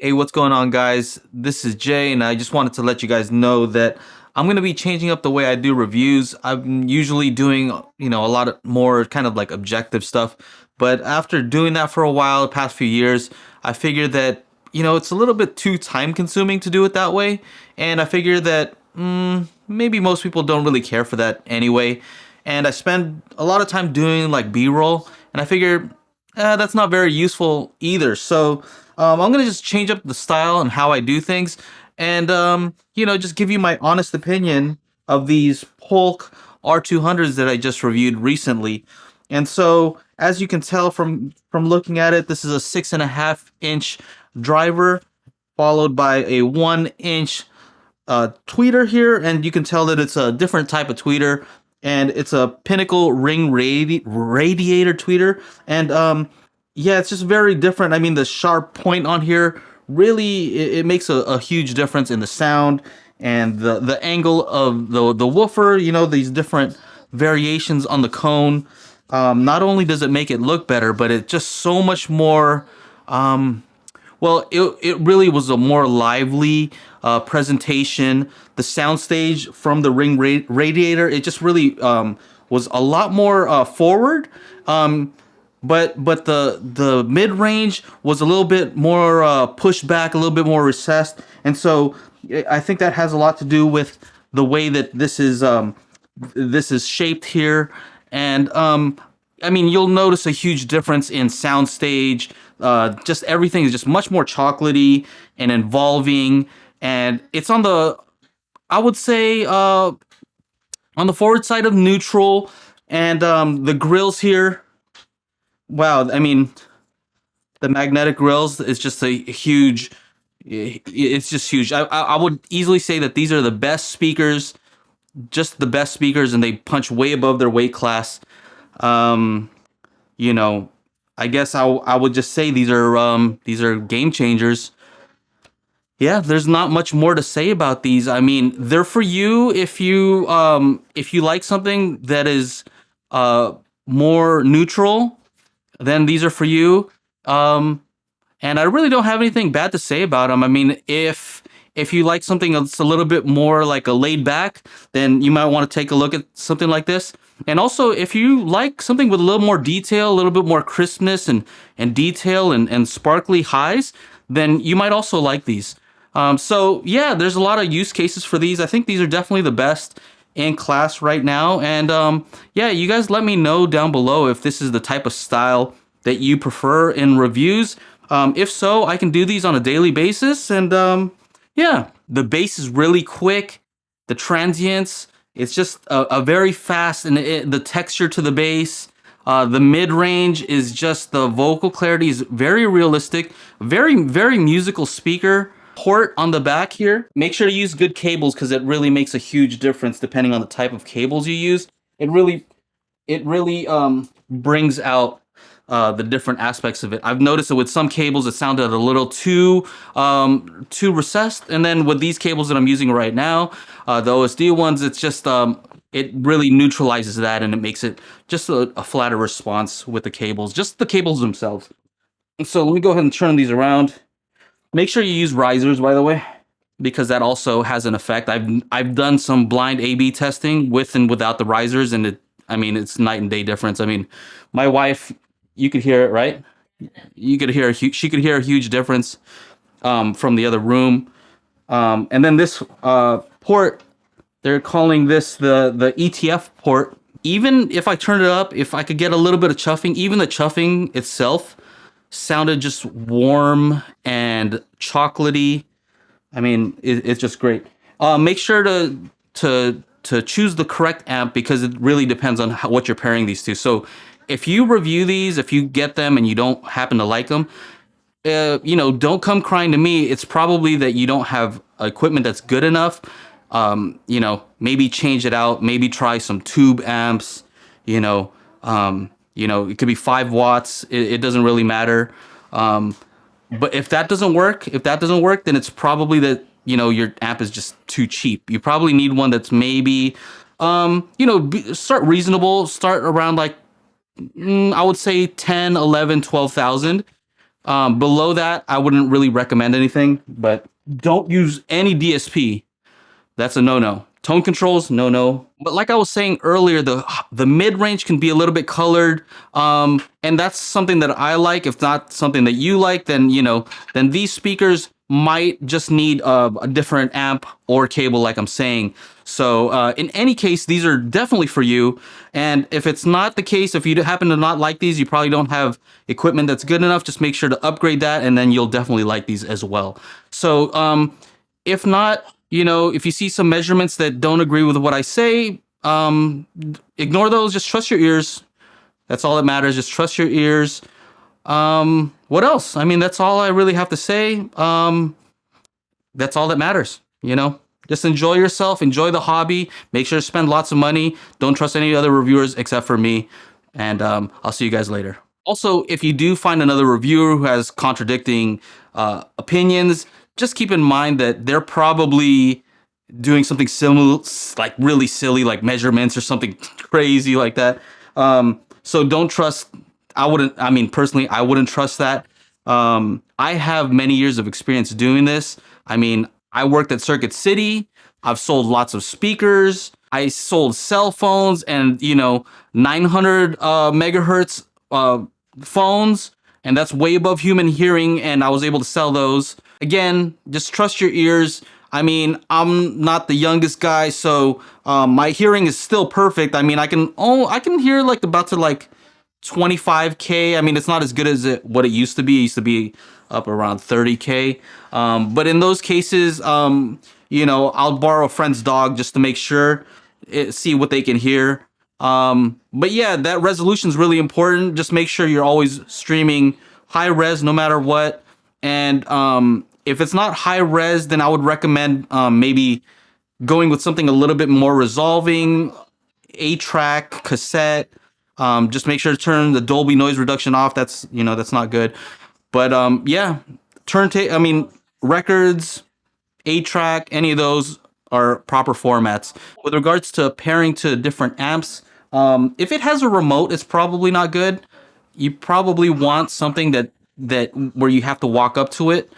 Hey, what's going on, guys? This is Jay, and I just wanted to let you guys know that I'm going to be changing up the way I do reviews. I'm usually doing, a lot of more kind of like objective stuff, but after doing that for a while, the past few years, I figured that, it's a little bit too time consuming to do it that way, and I figured that maybe most people don't really care for that anyway, and I spend a lot of time doing like B-roll, and I figured that's not very useful either. So I'm gonna just change up the style and how I do things, and just give you my honest opinion of these Polk R200s that I just reviewed recently. And so, as you can tell from looking at it, this is a 6.5 inch driver, followed by a 1 inch tweeter here, and you can tell that it's a different type of tweeter, and it's a Pinnacle ring radiator tweeter, and yeah, it's just very different. I mean, the sharp point on here really it makes a huge difference in the sound and the angle of the woofer. These different variations on the cone. Not only does it make it look better, but it just so much more. It really was a more lively presentation. The soundstage from the ring radiator, it just really was a lot more forward. But the mid range was a little bit more pushed back, a little bit more recessed, and so I think that has a lot to do with the way that this is shaped here. And I mean, you'll notice a huge difference in soundstage. Just everything is just much more chocolatey and involving, and it's on the, I would say, on the forward side of neutral, and the grills here. Wow, I mean, the magnetic grills is just a huge. It's just huge. I would easily say that these are the best speakers, just the best speakers, and they punch way above their weight class. Um, you know, I guess I would just say these are game changers. Yeah, there's not much more to say about these. I mean, they're for you if you like something that is uh more neutral, then these are for you. Um, and I really don't have anything bad to say about them. I mean, if you like something that's a little bit more like a laid back, then you might want to take a look at something like this. And also, if you like something with a little more detail, a little bit more crispness and detail and sparkly highs, then you might also like these. So yeah, there's a lot of use cases for these. I think these are definitely the best in class right now. And yeah, you guys let me know down below if this is the type of style that you prefer in reviews. If so, I can do these on a daily basis. And yeah, the bass is really quick. The transients, it's just a very fast, and the texture to the bass. The mid range is just, the vocal clarity is very realistic, very, very musical speaker. Port on the back here. Make sure to use good cables because it really makes a huge difference depending on the type of cables you use. It really brings out the different aspects of it. I've noticed that with some cables it sounded a little too recessed, and then with these cables that I'm using right now, the OSD ones, it's just it really neutralizes that, and it makes it just a flatter response with the cables, just the cables themselves. So let me go ahead and turn these around. Make sure you use risers, by the way, because that also has an effect. I've done some blind A/B testing with and without the risers, and I mean, it's night and day difference. I mean, my wife, you could hear it, right? You could hear she could hear a huge difference from the other room. And then this port, they're calling this the ETF port. Even if I turn it up, if I could get a little bit of chuffing, even the chuffing itself sounded just warm and chocolatey. I mean, it's just great. Make sure to choose the correct amp because it really depends on what you're pairing these to. So if you review these, if you get them and you don't happen to like them, don't come crying to me. It's probably that you don't have equipment that's good enough. Maybe change it out. Maybe try some tube amps. It could be 5 watts. It doesn't really matter. But if that doesn't work, then it's probably that your amp is just too cheap. You probably need one that's maybe start reasonable. Start around like I would say 10, 11, 12,000. Below that, I wouldn't really recommend anything, but don't use any DSP. That's a no-no. Tone controls, no-no. But like I was saying earlier, the mid-range can be a little bit colored, and that's something that I like. If not something that you like, then then these speakers might just need a different amp or cable, like I'm saying. So in any case, these are definitely for you. And if it's not the case, if you happen to not like these, you probably don't have equipment that's good enough. Just make sure to upgrade that, and then you'll definitely like these as well. So if not, if you see some measurements that don't agree with what I say, ignore those. Just trust your ears. That's all that matters. Just trust your ears. What else? I mean, that's all I really have to say. That's all that matters. Just enjoy yourself, enjoy the hobby. Make sure to spend lots of money. Don't trust any other reviewers except for me. And I'll see you guys later. Also, if you do find another reviewer who has contradicting opinions, just keep in mind that they're probably doing something similar, like really silly, like measurements or something crazy like that. So don't trust. I mean, personally, I wouldn't trust that. I have many years of experience doing this. I mean, I worked at Circuit City. I've sold lots of speakers. I sold cell phones and 900 megahertz phones, and that's way above human hearing, and I was able to sell those. Again, just trust your ears. I mean, I'm not the youngest guy, so my hearing is still perfect. I mean, I can hear like about to like 25K. I mean, it's not as good as what it used to be. It used to be up around 30K. But in those cases, I'll borrow a friend's dog just to make sure, see what they can hear. But yeah, that resolution is really important. Just make sure you're always streaming high res no matter what. And if it's not high res, then I would recommend maybe going with something a little bit more resolving, 8-track, cassette. Just make sure to turn the Dolby noise reduction off. That's not good. But yeah, records, 8-track, any of those are proper formats. With regards to pairing to different amps, if it has a remote, it's probably not good. You probably want something that where you have to walk up to it.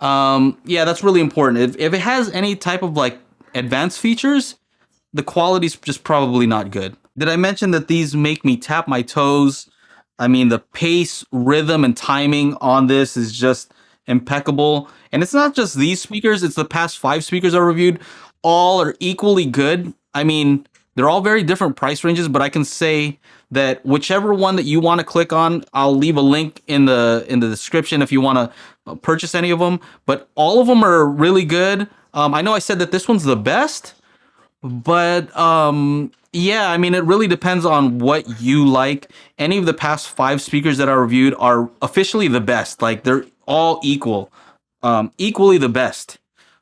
Yeah, that's really important. If it has any type of like advanced features, the quality's just probably not good. Did I mention that these make me tap my toes? I mean, the pace, rhythm, and timing on this is just impeccable. And it's not just these speakers, it's the past 5 speakers I reviewed. All are equally good. I mean, they're all very different price ranges, but I can say that whichever one that you want to click on, I'll leave a link in the description if you want to purchase any of them. But all of them are really good. I know I said that this one's the best, but yeah, I mean, it really depends on what you like. Any of the past 5 speakers that I reviewed are officially the best. Like, they're all equally the best.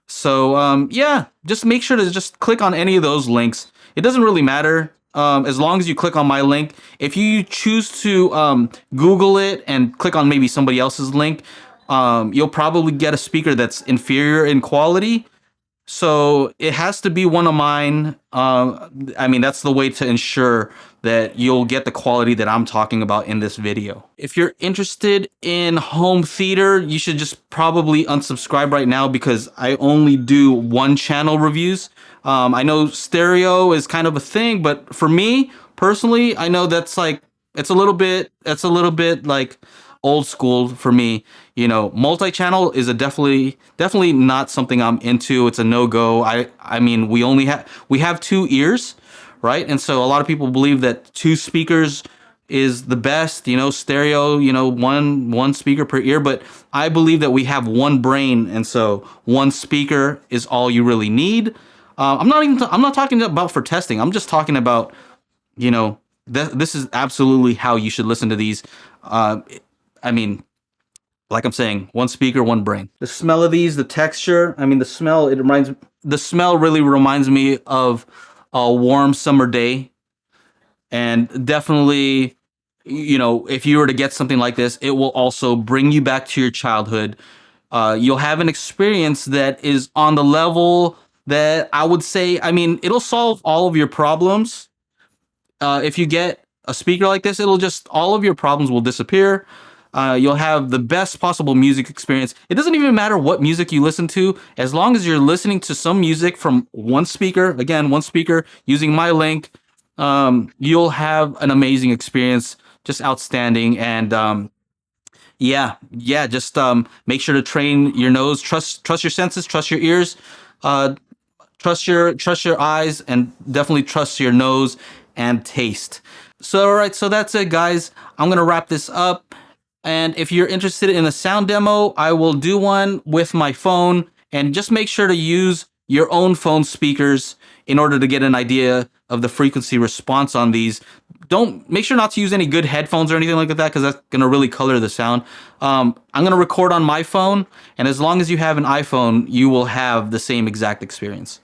So yeah, just make sure to just click on any of those links. It doesn't really matter as long as you click on my link. If you choose to Google it and click on maybe somebody else's link, you'll probably get a speaker that's inferior in quality. So it has to be one of mine. I mean, that's the way to ensure that you'll get the quality that I'm talking about in this video. If you're interested in home theater, you should just probably unsubscribe right now because I only do one channel reviews. I know stereo is kind of a thing, but for me personally, I know that's like, it's a little bit like old school for me. Multi-channel is definitely not something I'm into. It's a no-go. I mean, we have 2 ears, right? And so a lot of people believe that 2 speakers is the best, stereo, one speaker per ear, but I believe that we have one brain, and so one speaker is all you really need. I'm not talking about for testing. I'm just talking about, this is absolutely how you should listen to these. I mean, like I'm saying, one speaker, one brain. The smell of these, the texture, I mean, the smell really reminds me of a warm summer day. And definitely, if you were to get something like this, it will also bring you back to your childhood. You'll have an experience that is on the level that I would say, I mean, it'll solve all of your problems. If you get a speaker like this, all of your problems will disappear. You'll have the best possible music experience. It doesn't even matter what music you listen to, as long as you're listening to some music from one speaker, again, one speaker, using my link, you'll have an amazing experience, just outstanding. And yeah, just make sure to train your nose, trust your senses, trust your ears, uh, trust your eyes, and definitely trust your nose and taste. So all right, so that's it, guys. I'm gonna wrap this up. And if you're interested in a sound demo, I will do one with my phone. And just make sure to use your own phone speakers in order to get an idea of the frequency response on these. Don't make sure not to use any good headphones or anything like that, because that's gonna really color the sound. I'm gonna record on my phone, and as long as you have an iPhone, you will have the same exact experience.